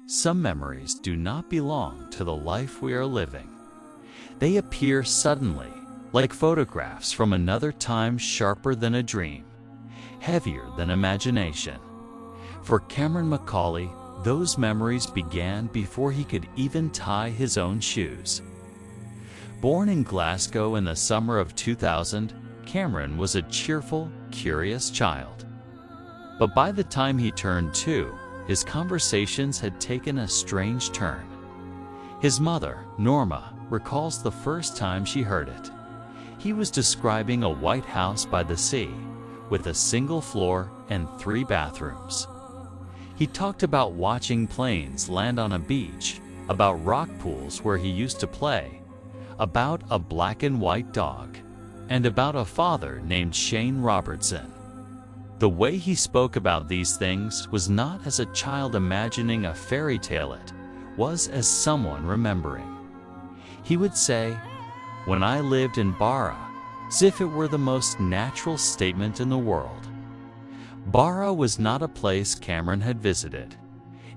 Some memories do not belong to the life we are living. They appear suddenly, like photographs from another time, sharper than a dream, heavier than imagination. For Cameron Macaulay, those memories began before he could even tie his own shoes. Born in Glasgow in the summer of 2000, Cameron was a cheerful, curious child. But by the time he turned 2, his conversations had taken a strange turn. His mother, Norma, recalls the first time she heard it. He was describing a white house by the sea, with a single floor and 3 bathrooms. He talked about watching planes land on a beach, about rock pools where he used to play, about a black and white dog, and about a father named Shane Robertson. The way he spoke about these things was not as a child imagining a fairy tale, it was as someone remembering. He would say, "When I lived in Barra," as if it were the most natural statement in the world. Barra was not a place Cameron had visited.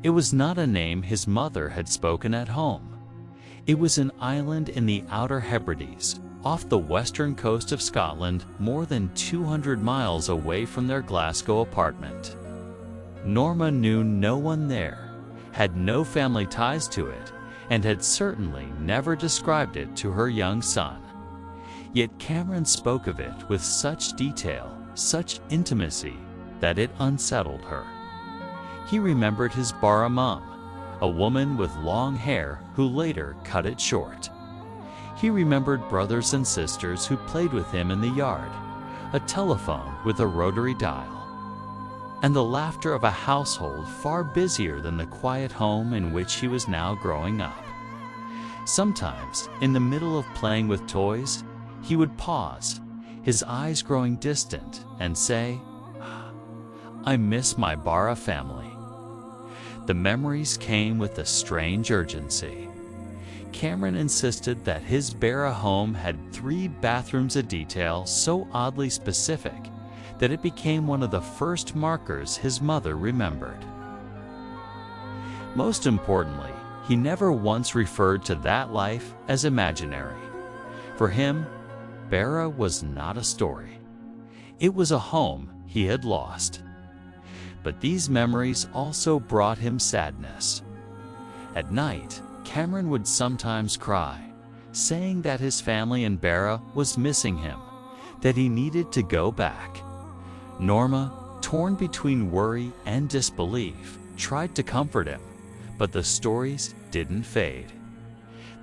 It was not a name his mother had spoken at home. It was an island in the outer Hebrides, off the western coast of Scotland, more than 200 miles away from their Glasgow apartment. Norma knew no one there, had no family ties to it, and had certainly never described it to her young son. Yet Cameron spoke of it with such detail, such intimacy, that it unsettled her. He remembered his Barra mom, a woman with long hair who later cut it short. He remembered brothers and sisters who played with him in the yard, a telephone with a rotary dial, and the laughter of a household far busier than the quiet home in which he was now growing up. Sometimes, in the middle of playing with toys, he would pause, his eyes growing distant, and say, "I miss my Barra family." The memories came with a strange urgency. Cameron insisted that his Barra home had 3 bathrooms, a detail so oddly specific that it became one of the first markers his mother remembered. Most importantly, he never once referred to that life as imaginary. For him, Barra was not a story. It was a home he had lost. But these memories also brought him sadness. At night, Cameron would sometimes cry, saying that his family in Barra was missing him, that he needed to go back. Norma, torn between worry and disbelief, tried to comfort him, but the stories didn't fade.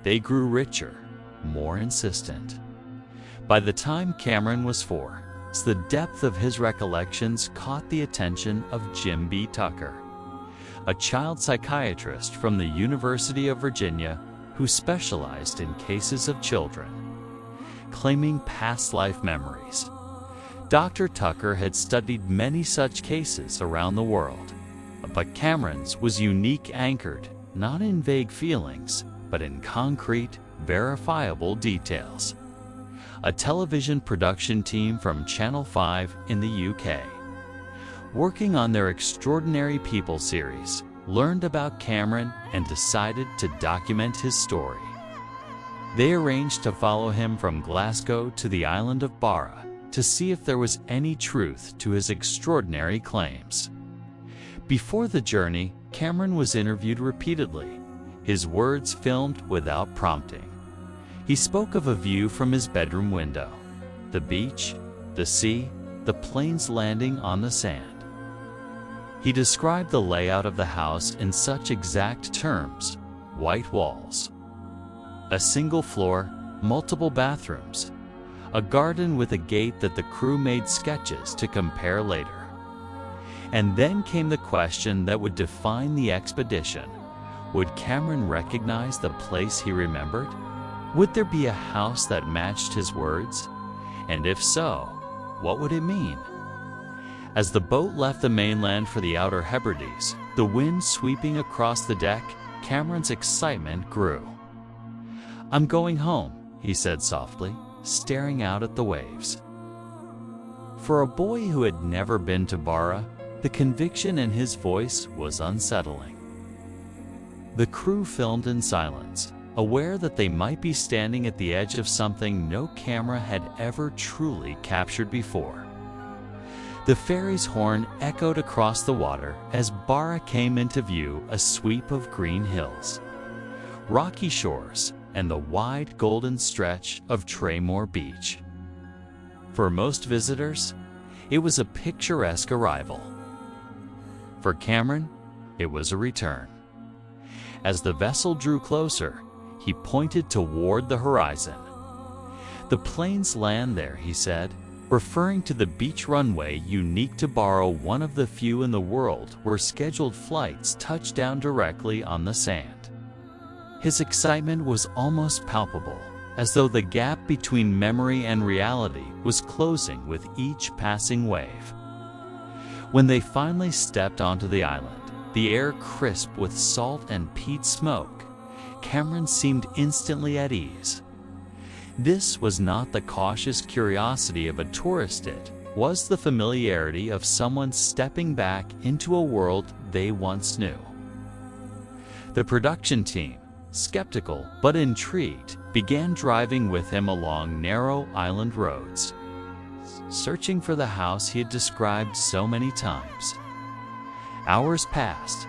They grew richer, more insistent. By the time Cameron was 4, the depth of his recollections caught the attention of Jim B. Tucker, a child psychiatrist from the University of Virginia who specialized in cases of children claiming past life memories. Dr. Tucker had studied many such cases around the world, but Cameron's was unique, anchored not in vague feelings, but in concrete, verifiable details. A television production team from Channel 5 in the UK, working on their Extraordinary People series, learned about Cameron and decided to document his story. They arranged to follow him from Glasgow to the island of Barra to see if there was any truth to his extraordinary claims. Before the journey, Cameron was interviewed repeatedly, his words filmed without prompting. He spoke of a view from his bedroom window, the beach, the sea, the planes landing on the sand. He described the layout of the house in such exact terms: white walls, a single floor, multiple bathrooms, a garden with a gate that the crew made sketches to compare later. And then came the question that would define the expedition. Would Cameron recognize the place he remembered? Would there be a house that matched his words? And if so, what would it mean? As the boat left the mainland for the outer Hebrides, the wind sweeping across the deck, Cameron's excitement grew. "I'm going home," he said softly, staring out at the waves. For a boy who had never been to Barra, the conviction in his voice was unsettling. The crew filmed in silence, aware that they might be standing at the edge of something no camera had ever truly captured before. The ferry's horn echoed across the water as Barra came into view, a sweep of green hills, rocky shores, and the wide golden stretch of Traymore Beach. For most visitors, it was a picturesque arrival. For Cameron, it was a return. As the vessel drew closer, he pointed toward the horizon. "The planes land there," he said, referring to the beach runway unique to Barra, one of the few in the world where scheduled flights touch down directly on the sand. His excitement was almost palpable, as though the gap between memory and reality was closing with each passing wave. When they finally stepped onto the island, the air crisp with salt and peat smoke, Cameron seemed instantly at ease. This was not the cautious curiosity of a tourist, it was the familiarity of someone stepping back into a world they once knew. The production team, skeptical but intrigued, began driving with him along narrow island roads, searching for the house he had described so many times. Hours passed.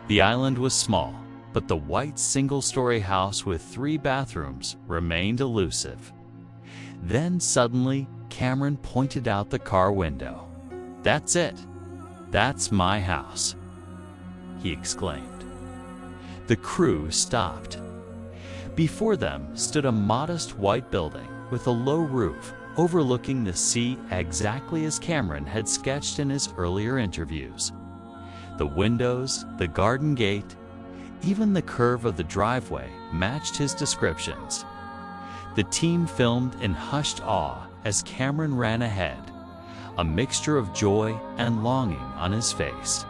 The island was small, but the white single-story house with 3 bathrooms remained elusive. Then suddenly, Cameron pointed out the car window. "That's it. That's my house," he exclaimed. The crew stopped. Before them stood a modest white building with a low roof overlooking the sea, exactly as Cameron had sketched in his earlier interviews. The windows, the garden gate, even the curve of the driveway matched his descriptions. The team filmed in hushed awe as Cameron ran ahead, a mixture of joy and longing on his face.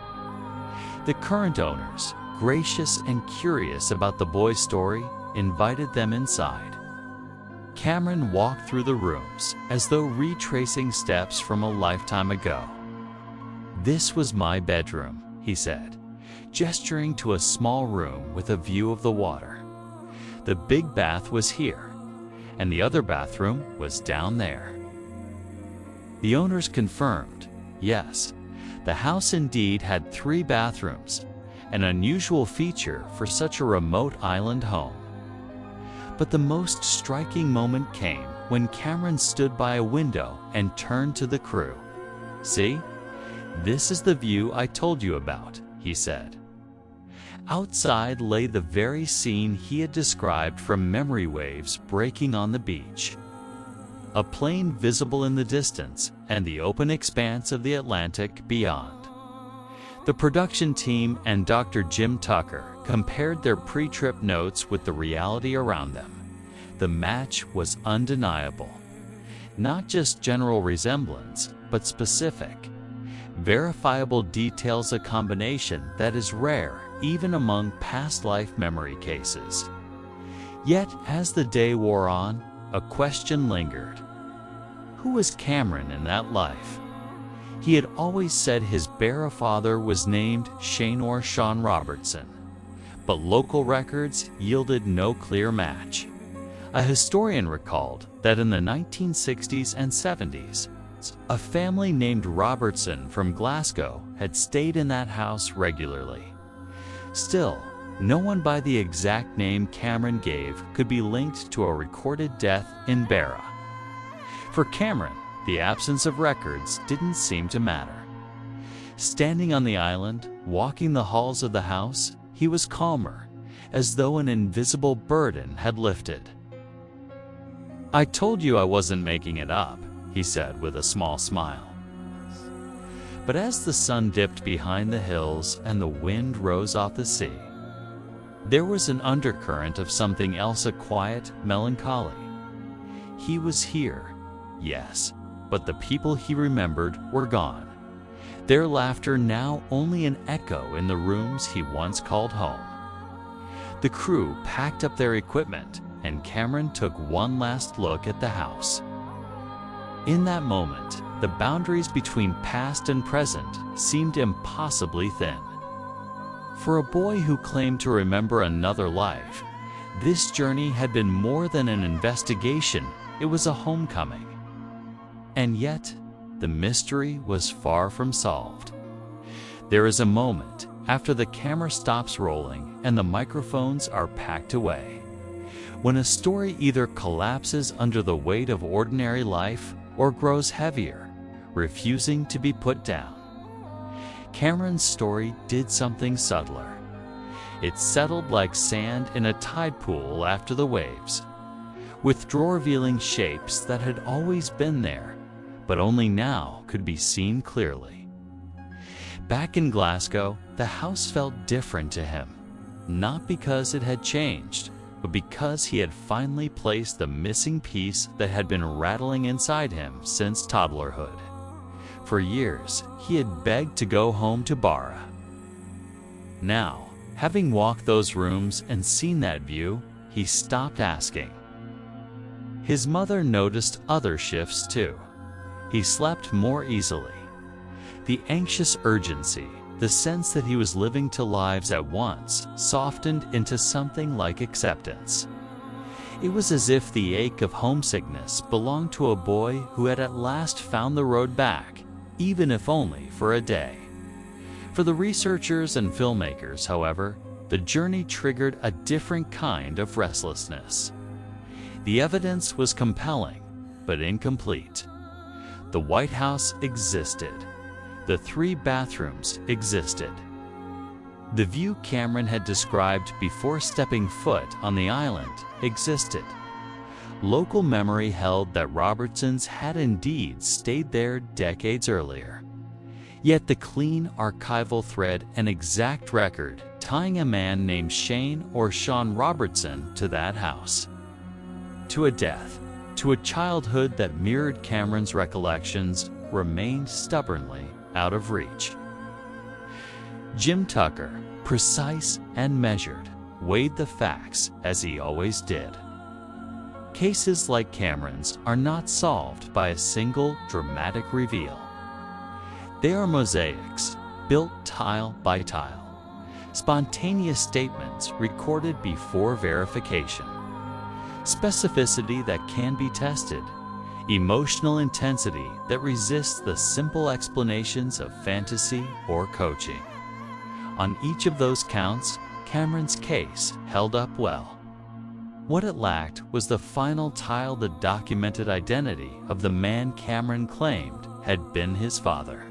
The current owners, gracious and curious about the boy's story, invited them inside. Cameron walked through the rooms as though retracing steps from a lifetime ago. "This was my bedroom," he said, gesturing to a small room with a view of the water. "The big bath was here, and the other bathroom was down there." The owners confirmed, yes, the house indeed had 3 bathrooms, an unusual feature for such a remote island home. But the most striking moment came when Cameron stood by a window and turned to the crew. "See, this is the view I told you about," he said. Outside lay the very scene he had described from memory waves breaking on the beach. A plane visible in the distance and the open expanse of the Atlantic beyond. The production team and Dr. Jim Tucker compared their pre-trip notes with the reality around them. The match was undeniable. Not just general resemblance, but specific, verifiable details, a combination that is rare even among past life memory cases. Yet, as the day wore on, a question lingered. Who was Cameron in that life? He had always said his Barra father was named Shane or Shane Robertson, but local records yielded no clear match. A historian recalled that in the 1960s and 70s, a family named Robertson from Glasgow had stayed in that house regularly. Still, no one by the exact name Cameron gave could be linked to a recorded death in Barra. For Cameron, the absence of records didn't seem to matter. Standing on the island, walking the halls of the house, he was calmer, as though an invisible burden had lifted. "I told you I wasn't making it up," he said with a small smile. But as the sun dipped behind the hills and the wind rose off the sea, there was an undercurrent of something else, a quiet melancholy. He was here, yes, but the people he remembered were gone, their laughter now only an echo in the rooms he once called home. The crew packed up their equipment, and Cameron took one last look at the house. In that moment, the boundaries between past and present seemed impossibly thin. For a boy who claimed to remember another life, this journey had been more than an investigation, it was a homecoming. And yet, the mystery was far from solved. There is a moment after the camera stops rolling and the microphones are packed away, when a story either collapses under the weight of ordinary life or grows heavier, refusing to be put down. Cameron's story did something subtler. It settled like sand in a tide pool after the waves, revealing shapes that had always been there, but only now could be seen clearly. Back in Glasgow, the house felt different to him, not because it had changed, but because he had finally placed the missing piece that had been rattling inside him since toddlerhood. For years, he had begged to go home to Barra. Now, having walked those rooms and seen that view, he stopped asking. His mother noticed other shifts too. He slept more easily. The anxious urgency, the sense that he was living two lives at once, softened into something like acceptance. It was as if the ache of homesickness belonged to a boy who had at last found the road back, even if only for a day. For the researchers and filmmakers, however, the journey triggered a different kind of restlessness. The evidence was compelling, but incomplete. The White House existed. The 3 bathrooms existed. The view Cameron had described before stepping foot on the island existed. Local memory held that Robertsons had indeed stayed there decades earlier. Yet the clean archival thread an exact record tying a man named Shane or Shane Robertson to that house. To a death, to a childhood that mirrored Cameron's recollections, remained stubbornly out of reach. Jim Tucker, precise and measured, weighed the facts as he always did. Cases like Cameron's are not solved by a single dramatic reveal. They are mosaics, built tile by tile, spontaneous statements recorded before verification, specificity that can be tested, emotional intensity that resists the simple explanations of fantasy or coaching. On each of those counts, Cameron's case held up well. What it lacked was the final tile that documented identity of the man Cameron claimed had been his father.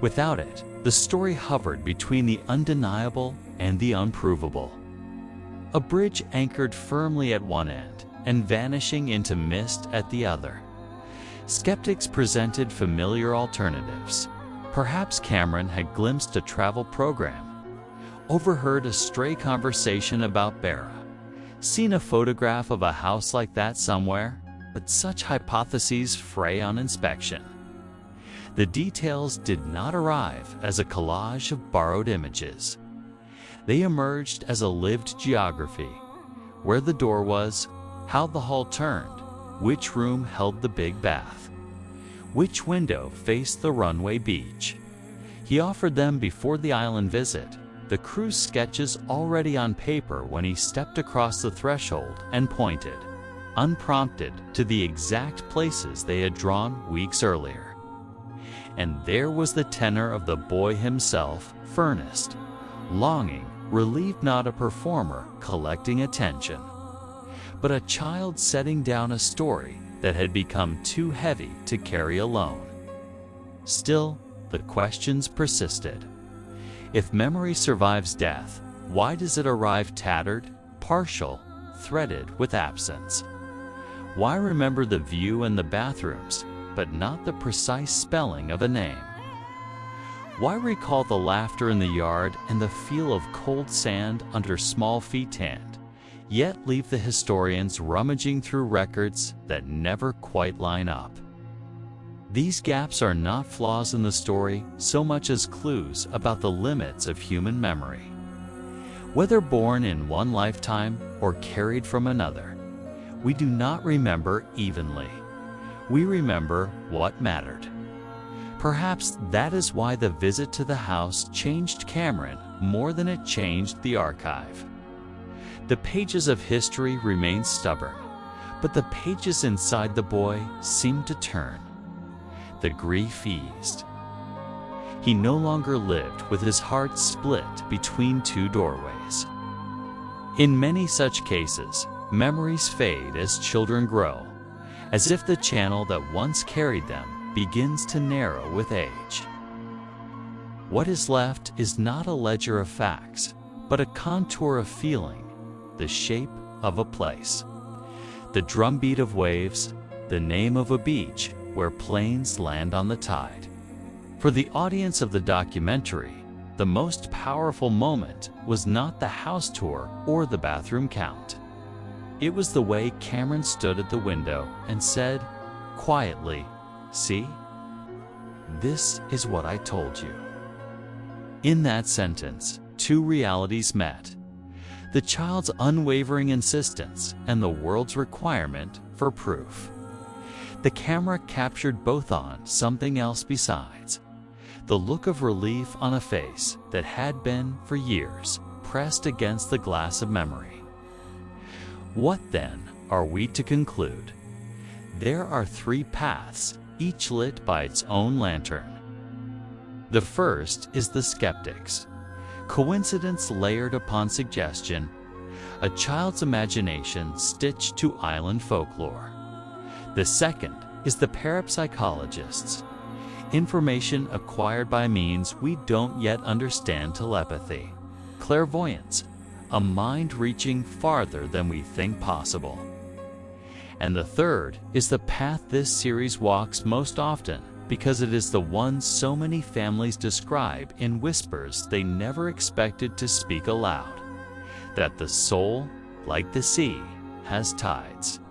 Without it, the story hovered between the undeniable and the unprovable. A bridge anchored firmly at one end and vanishing into mist at the other. Skeptics presented familiar alternatives. Perhaps Cameron had glimpsed a travel program, overheard a stray conversation about Barra, seen a photograph of a house like that somewhere, but such hypotheses fray on inspection. The details did not arrive as a collage of borrowed images. They emerged as a lived geography, where the door was, how the hall turned, which room held the big bath, which window faced the runway beach. He offered them before the island visit, the cruise sketches already on paper when he stepped across the threshold and pointed, unprompted, to the exact places they had drawn weeks earlier. And there was the tenor of the boy himself, earnest, longing, relieved, not a performer collecting attention, but a child setting down a story that had become too heavy to carry alone. Still, the questions persisted. If memory survives death, why does it arrive tattered, partial, threaded with absence? Why remember the view and the bathrooms, but not the precise spelling of a name? Why recall the laughter in the yard and the feel of cold sand under small feet tanned, yet leave the historians rummaging through records that never quite line up? These gaps are not flaws in the story so much as clues about the limits of human memory. Whether born in one lifetime or carried from another, we do not remember evenly. We remember what mattered. Perhaps that is why the visit to the house changed Cameron more than it changed the archive. The pages of history remain stubborn, but the pages inside the boy seemed to turn. The grief eased. He no longer lived with his heart split between two doorways. In many such cases, memories fade as children grow, as if the channel that once carried them begins to narrow with age. What is left is not a ledger of facts, but a contour of feeling, the shape of a place. The drumbeat of waves, the name of a beach where planes land on the tide. For the audience of the documentary, the most powerful moment was not the house tour or the bathroom count. It was the way Cameron stood at the window and said, quietly, "See? This is what I told you." In that sentence, two realities met: the child's unwavering insistence and the world's requirement for proof. The camera captured both on something else besides: the look of relief on a face that had been, for years, pressed against the glass of memory. What, then, are we to conclude? There are three paths, each lit by its own lantern. The first is the skeptics. Coincidence layered upon suggestion, a child's imagination stitched to island folklore. The second is the parapsychologists. Information acquired by means we don't yet understand: telepathy, clairvoyance, a mind reaching farther than we think possible. And the third is the path this series walks most often, because it is the one so many families describe in whispers they never expected to speak aloud: that the soul, like the sea, has tides.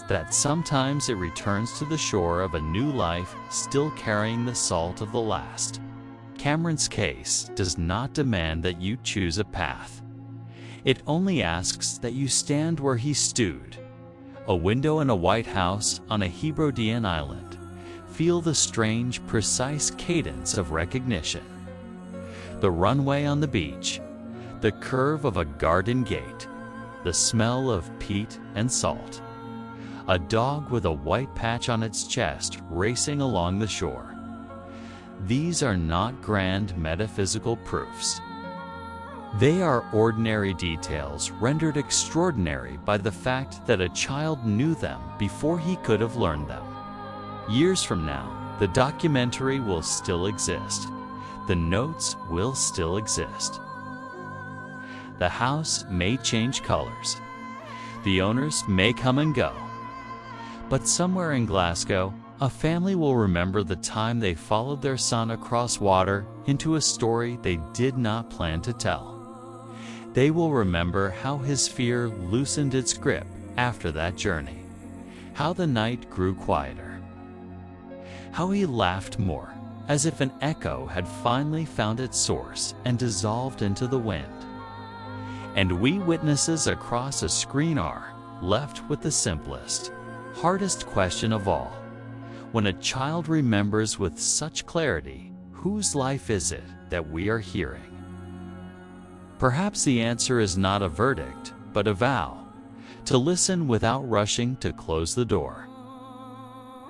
That sometimes it returns to the shore of a new life, still carrying the salt of the last. Cameron's case does not demand that you choose a path. It only asks that you stand where he stood. A window in a white house on a Hebridean island. Feel the strange, precise cadence of recognition. The runway on the beach. The curve of a garden gate. The smell of peat and salt. A dog with a white patch on its chest racing along the shore. These are not grand metaphysical proofs. They are ordinary details rendered extraordinary by the fact that a child knew them before he could have learned them. Years from now, the documentary will still exist. The notes will still exist. The house may change colors. The owners may come and go. But somewhere in Glasgow, a family will remember the time they followed their son across water into a story they did not plan to tell. They will remember how his fear loosened its grip after that journey, how the night grew quieter, how he laughed more, as if an echo had finally found its source and dissolved into the wind. And we witnesses across a screen are left with the simplest, hardest question of all. When a child remembers with such clarity, whose life is it that we are hearing? Perhaps the answer is not a verdict, but a vow, to listen without rushing to close the door.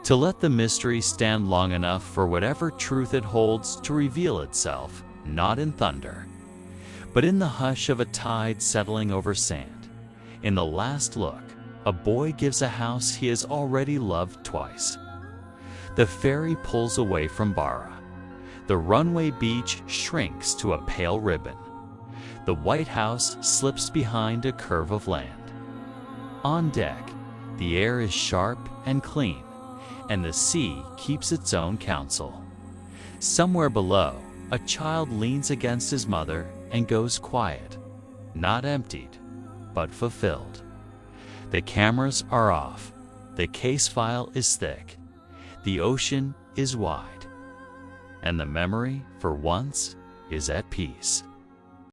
To let the mystery stand long enough for whatever truth it holds to reveal itself, not in thunder, but in the hush of a tide settling over sand. In the last look, a boy gives a house he has already loved twice. The ferry pulls away from Barra. The runway beach shrinks to a pale ribbon. The White House slips behind a curve of land. On deck, the air is sharp and clean, and the sea keeps its own counsel. Somewhere below, a child leans against his mother and goes quiet, not emptied, but fulfilled. The cameras are off. The case file is thick. The ocean is wide. And the memory, for once, is at peace.